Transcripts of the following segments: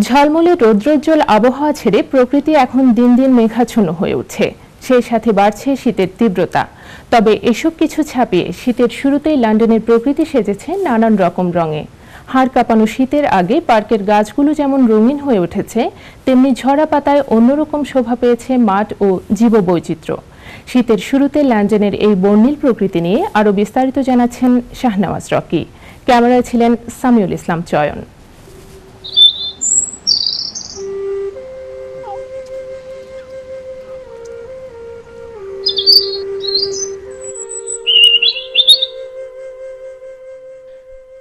ঝলমলে রৌদ্রোজ্জ্বল আবহাওয়া ছেড়ে প্রকৃতি এখন দিন দিন মেঘাচ্ছন্ন হয়ে উঠছে। সেই সাথে বাড়ছে শীতের তীব্রতা। তবে এসব কিছু ছাপিয়ে শীতের শুরুতেই লন্ডনের প্রকৃতি সেজেছে নানান রকম রঙে। হাড় কাঁপানো শীতের আগে পার্কের গাছগুলো যেমন রঙিন হয়ে উঠেছে, তেমনি ঝরা পাতায় অন্যরকম শোভা পেয়েছে মাঠ ও জীববৈচিত্র্য। শীতের শুরুতে লন্ডনের এই বর্ণিল প্রকৃতি নিয়ে আরও বিস্তারিত জানাচ্ছেন শাহনেওয়াজ রকি। ক্যামেরায় ছিলেন সামিউল ইসলাম চয়ন।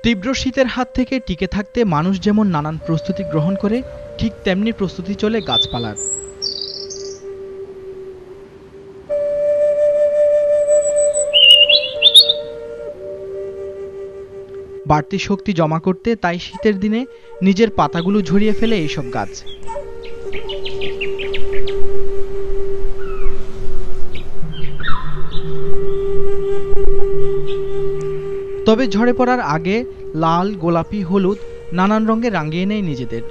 তীব্র শীতের হাত থেকে টিকে থাকতে মানুষ যেমন নানান প্রস্তুতি গ্রহণ করে, ঠিক তেমনি প্রস্তুতি চলে গাছপালার। বাড়তি শক্তি জমা করতে তাই শীতের দিনে নিজের পাতাগুলো ঝরিয়ে ফেলে এইসব গাছ। তবে ঝরে পড়ার আগে লাল, গোলাপি, হলুদ নানান রঙে রাঙিয়ে নেয় নিজেদের।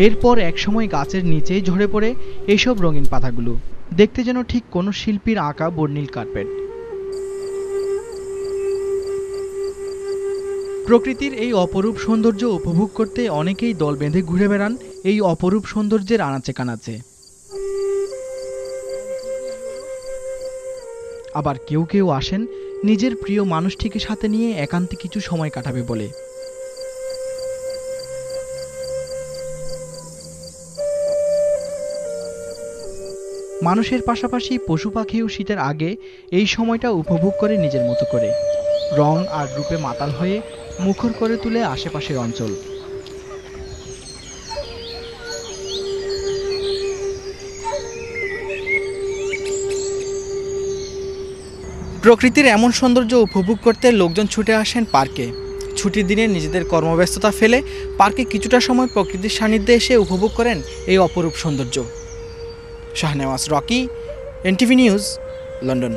এরপর একসময় গাছের নিচেই ঝরে পড়ে এইসব রঙিন পাতাগুলো, দেখতে যেন ঠিক কোনো শিল্পীর আঁকা বর্ণিল কার্পেট। প্রকৃতির এই অপরূপ সৌন্দর্য উপভোগ করতে অনেকেই দল বেঁধে ঘুরে বেড়ান এই অপরূপ সৌন্দর্যের আনাচে কানাচে। আবার কেউ কেউ আসেন নিজের প্রিয় মানুষটিকে সাথে নিয়ে একান্তে কিছু সময় কাটাবে বলে। মানুষের পাশাপাশি পশু পাখিও শীতের আগে এই সময়টা উপভোগ করে নিজের মতো করে, রং আর রূপে মাতাল হয়ে মুখর করে তুলে আশেপাশের অঞ্চল। প্রকৃতির এমন সৌন্দর্য উপভোগ করতে লোকজন ছুটে আসেন পার্কে। ছুটির দিনে নিজেদের কর্মব্যস্ততা ফেলে পার্কে কিছুটা সময় প্রকৃতির সান্নিধ্যে এসে উপভোগ করেন এই অপরূপ সৌন্দর্য। Shahnewaz Rocky, NTV news, London.